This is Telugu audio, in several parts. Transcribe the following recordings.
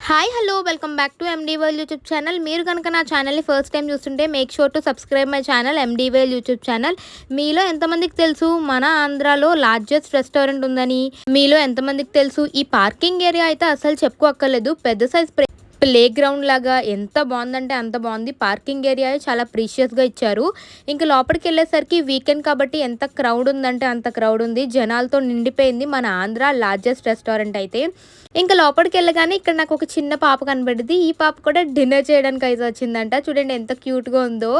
Hi hello welcome back to MD world YouTube channel. మీరు కనుక నా ఛానల్ని ఫస్ట్ టైం చూస్తుంటే make sure to subscribe my channel MD world YouTube channel. మీలో ఎంతమందికి తెలుసు మన ఆంధ్రాలో లార్జెస్ట్ రెస్టారెంట్ ఉందని? మీలో ఎంతమందికి తెలుసు ఈ పార్కింగ్ ఏరియా అయితే అసలు చెప్పుకోక్కర్లేదు, పెద్ద సైజ్ ప్లే గ్రౌండ్ లాగా ఎంత బాగుందంటే అంత బాగుంది. పార్కింగ్ ఏరియా చాలా ప్రీషియస్గా ఇచ్చారు. ఇంకా లోపలికి వెళ్ళేసరికి వీకెండ్ కాబట్టి ఎంత క్రౌడ్ ఉందంటే అంత క్రౌడ్ ఉంది, జనాలతో నిండిపోయింది మన ఆంధ్ర లార్జెస్ట్ రెస్టారెంట్ అయితే. ఇంకా లోపలికి వెళ్ళగానే ఇక్కడ నాకు ఒక చిన్న పాప కనబడింది. ఈ పాప కూడా డిన్నర్ చేయడానికి అయితే వచ్చిందంట. చూడండి ఎంత క్యూట్గా ఉందో.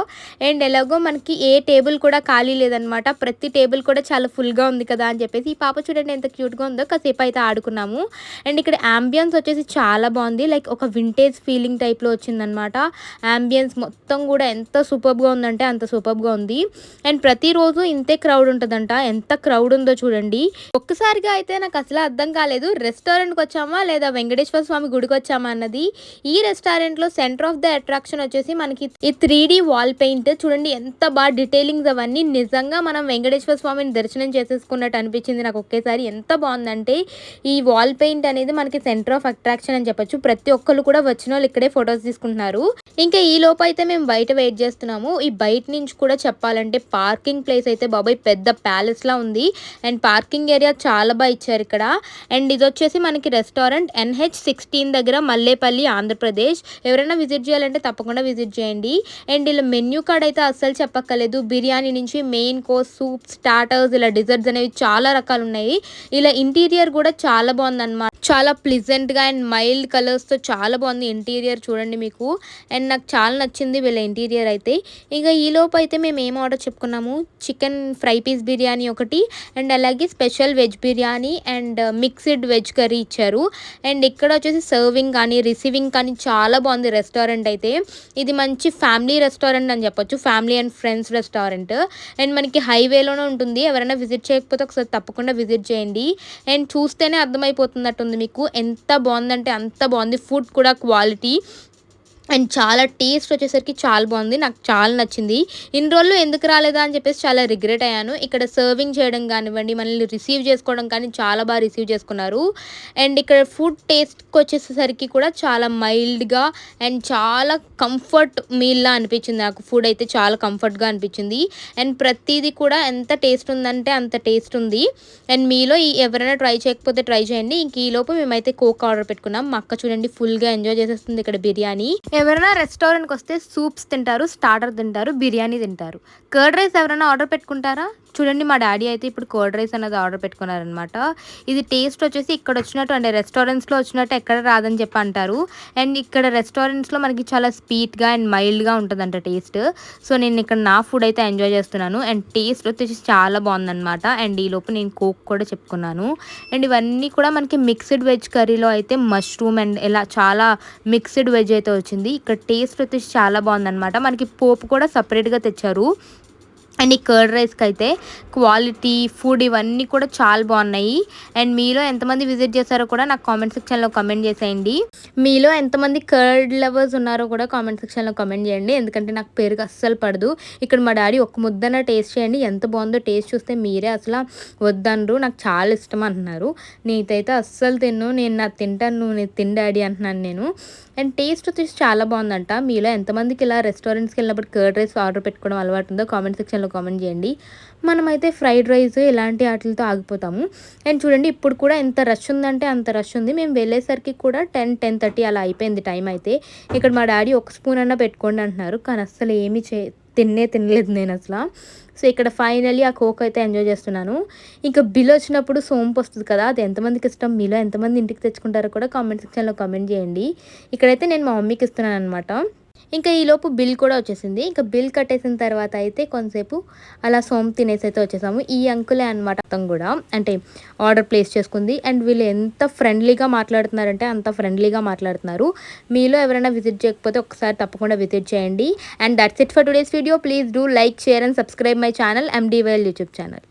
అండ్ ఎలాగో మనకి ఏ టేబుల్ కూడా ఖాళీ లేదనమాట, ప్రతి టేబుల్ కూడా చాలా ఫుల్గా ఉంది కదా అని చెప్పేసి ఈ పాప చూడండి ఎంత క్యూట్గా ఉందో. కాసేపు అయితే ఆడుకున్నాము. అండ్ ఇక్కడ యాంబియన్స్ వచ్చేసి చాలా బాగుంది, లైక్ ఒక వింటేజ్ ఫీలింగ్ టైప్లో వచ్చిందనమాట. యాంబియన్స్ మొత్తం కూడా ఎంత సూపర్గా ఉందంటే అంత సూపర్గా ఉంది. అండ్ ప్రతిరోజు ఇంతే క్రౌడ్ ఉంటుందంట. ఎంత క్రౌడ్ ఉందో చూడండి. ఒక్కసారిగా అయితే నాకు అసలు అర్థం కాలేదు, రెస్టారెంట్కి వచ్చామా లేదా వెంకటేశ్వర స్వామి గుడికి వచ్చామా అన్నది. ఈ రెస్టారెంట్లో సెంటర్ ఆఫ్ ద అట్రాక్షన్ వచ్చేసి మనకి ఈ 3D వాల్ పెయింట్ చూడండి ఎంత బాగా డీటెయిలింగ్స్ అవన్నీ. నిజంగా మనం వెంకటేశ్వర స్వామిని దర్శనం చేసేసుకున్నట్టు అనిపించింది నాకు ఒకేసారి. ఎంత బాగుందంటే ఈ వాల్ పెయింట్ అనేది మనకి సెంటర్ ఆఫ్ అట్రాక్షన్ అని చెప్పొచ్చు. ప్రతి ఒక్కరు కూడా వచ్చిన వాళ్ళు ఇక్కడే ఫొటోస్ తీసుకుంటున్నారు. ఇంకా ఈ లోపు అయితే మేము బయట వెయిట్ చేస్తున్నాము. ఈ బయట నుంచి కూడా చెప్పాలంటే పార్కింగ్ ప్లేస్ అయితే బాబాయ్ పెద్ద ప్యాలెస్ లా ఉంది. అండ్ పార్కింగ్ ఏరియా చాలా బాగా ఇచ్చారు ఇక్కడ. అండ్ ఇది వచ్చేసి మనకి రెస్టారెంట్ NH16 దగ్గర మల్లేపల్లి ఆంధ్రప్రదేశ్. ఎవరైనా విజిట్ చేయాలంటే తప్పకుండా విజిట్ చేయండి. అండ్ ఇలా మెన్యూ కార్డ్ అయితే అస్సలు చెప్పక్కర్లేదు. బిర్యానీ నుంచి మెయిన్ కోర్స్, సూప్, స్టార్టర్స్, ఇలా డిజర్ట్స్ అనేవి చాలా రకాలు ఉన్నాయి. ఇలా ఇంటీరియర్ కూడా చాలా బాగుందన్నమాట. చాలా ప్లిజెంట్గా అండ్ మైల్డ్ కలర్స్తో చాలా బాగుంది ఇంటీరియర్ చూడండి మీకు. అండ్ నాకు చాలా నచ్చింది వీళ్ళ ఇంటీరియర్ అయితే. ఇంకా ఈ లోపు అయితే మేము ఏం ఆర్డర్ చెప్పుకున్నాము, చికెన్ ఫ్రై పీస్ బిర్యానీ ఒకటి, అండ్ అలాగే special veg biryani and mixed veg curry ఇచ్చారు. అండ్ ఇక్కడ వచ్చేసి సర్వింగ్ కానీ రిసీవింగ్ కానీ చాలా బాగుంది రెస్టారెంట్ అయితే. ఇది మంచి ఫ్యామిలీ రెస్టారెంట్ అని చెప్పొచ్చు, family and friends restaurant. And మనకి హైవేలోనే ఉంటుంది. ఎవరైనా విజిట్ చేయకపోతే ఒకసారి తప్పకుండా విజిట్ చేయండి. అండ్ చూస్తేనే అర్థమైపోతున్నట్టుంది మీకు ఎంత బాగుందంటే అంత బాగుంది. ఫుడ్ కూడా క్వాలిటీ అండ్ చాలా టేస్ట్ వచ్చేసరికి చాలా బాగుంది, నాకు చాలా నచ్చింది. ఇన్ని రోజులు ఎందుకు రాలేదా అని చెప్పేసి చాలా రిగ్రెట్ అయ్యాను. ఇక్కడ సర్వింగ్ చేయడం కానివ్వండి, మనల్ని రిసీవ్ చేసుకోవడం కానీ చాలా బాగా రిసీవ్ చేసుకున్నారు. అండ్ ఇక్కడ ఫుడ్ టేస్ట్కి వచ్చేసరికి కూడా చాలా మైల్డ్గా అండ్ చాలా కంఫర్ట్ మీల్లా అనిపించింది నాకు. ఫుడ్ అయితే చాలా కంఫర్ట్గా అనిపించింది. అండ్ ప్రతిదీ కూడా ఎంత టేస్ట్ ఉందంటే అంత టేస్ట్ ఉంది. అండ్ మీలో ఎవరైనా ట్రై చేయకపోతే ట్రై చేయండి. ఇంక ఈలోపు మేమైతే కోక్ ఆర్డర్ పెట్టుకున్నాం. మా అక్క చూడండి ఫుల్గా ఎంజాయ్ చేసేస్తుంది ఇక్కడ బిర్యానీ. ఎవరైనా రెస్టారెంట్కి వస్తే సూప్స్ తింటారు, స్టార్టర్ తింటారు, బిర్యానీ తింటారు. కర్డ్ రైస్ ఎవరైనా ఆర్డర్ పెట్టుకుంటారా? చూడండి మా డాడీ అయితే ఇప్పుడు కర్డ్ రైస్ అనేది ఆర్డర్ పెట్టుకున్నారనమాట. ఇది టేస్ట్ వచ్చేసి ఇక్కడ వచ్చినట్టు అంటే రెస్టారెంట్స్లో వచ్చినట్టు ఎక్కడ రాదని చెప్పి అంటారు. అండ్ ఇక్కడ రెస్టారెంట్స్లో మనకి చాలా స్వీట్గా అండ్ మైల్డ్గా ఉంటుందంట టేస్ట్. సో నేను ఇక్కడ నా ఫుడ్ అయితే ఎంజాయ్ చేస్తున్నాను. అండ్ టేస్ట్ వచ్చేసి చాలా బాగుందన్నమాట. అండ్ ఈ లోపు నేను కోక్ కూడా చెప్పుకున్నాను. అండ్ ఇవన్నీ కూడా మనకి మిక్స్డ్ వెజ్ కర్రీలో అయితే మష్రూమ్ అండ్ ఇలా చాలా మిక్స్డ్ వెజ్ అయితే వచ్చింది. ఇక్కడ టేస్ట్ వచ్చేసి చాలా బాగుందన్నమాట. మనకి పోపు కూడా సపరేట్గా తెచ్చారు. అండ్ ఈ కర్డ్ రైస్కి అయితే క్వాలిటీ ఫుడ్ ఇవన్నీ కూడా చాలా బాగున్నాయి. అండ్ మీలో ఎంతమంది విజిట్ చేశారో కూడా నాకు కామెంట్ సెక్షన్లో కామెంట్ చేసేయండి. మీలో ఎంతమంది కర్డ్ లవర్స్ ఉన్నారో కూడా కామెంట్ సెక్షన్లో కామెంట్ చేయండి, ఎందుకంటే నాకు పెరుగు అస్సలు పడదు. ఇక్కడ మా డాడీ ఒక ముద్దన టేస్ట్ చేయండి, ఎంత బాగుందో టేస్ట్ చూస్తే మీరే అసలు వద్దనరు, నాకు చాలా ఇష్టం అంటున్నారు. నేనైతే అస్సలు తిన్ను, నేను నాకు తింటాను, నేను తిన్ డాడీ అంటున్నాను నేను. అండ్ టేస్ట్ వచ్చేసి చాలా బాగుందంట. మీలో ఎంతమందికి ఇలా రెస్టారెంట్స్కి వెళ్ళినప్పుడు కర్డ్ రైస్ ఆర్డర్ పెట్టుకోవడం అలవాటు ఉందో కామెంట్ సెక్షన్లో కామెంట్ చేయండి. మనమైతే ఫ్రైడ్ రైస్ ఇలాంటి వాటితో ఆగిపోతాము. అండ్ చూడండి ఇప్పుడు కూడా ఎంత రష్ ఉందంటే అంత రష్ ఉంది. మేము వెళ్ళేసరికి కూడా 10-10:30 అలా అయిపోయింది టైం అయితే. ఇక్కడ మా డాడీ ఒక స్పూన్ అన్నా పెట్టుకోండి అంటున్నారు, కానీ అస్సలు ఏమీ తినలేదు నేను అసలు. సో ఇక్కడ ఫైనల్లీ ఆ కోక్ అయితే ఎంజాయ్ చేస్తున్నాను. ఇంకా బిల్ వచ్చినప్పుడు సోంపు వస్తుంది కదా, అది ఎంతమందికి ఇష్టం, మీలో ఎంతమంది ఇంటికి తెచ్చుకుంటారో కూడా కామెంట్ సెక్షన్లో కామెంట్ చేయండి. ఇక్కడైతే నేను మా మమ్మీకి ఇస్తున్నాను అనమాట. ఇంకా ఈలోపు బిల్ కూడా వచ్చేసింది. ఇంకా బిల్ కట్టేసిన తర్వాత అయితే కొంతసేపు అలా సోంపు తినేసి అయితే వచ్చేసాము. ఈ అంకులే అనమాట మొత్తం కూడా అంటే ఆర్డర్ ప్లేస్ చేసుకుంది. అండ్ వీళ్ళు ఎంత ఫ్రెండ్లీగా మాట్లాడుతున్నారంటే అంత ఫ్రెండ్లీగా మాట్లాడుతున్నారు. మీలో ఎవరైనా విజిట్ చేయకపోతే ఒకసారి తప్పకుండా విజిట్ చేయండి. And that's it for today's video. Please do like, share and subscribe my channel MD World YouTube channel.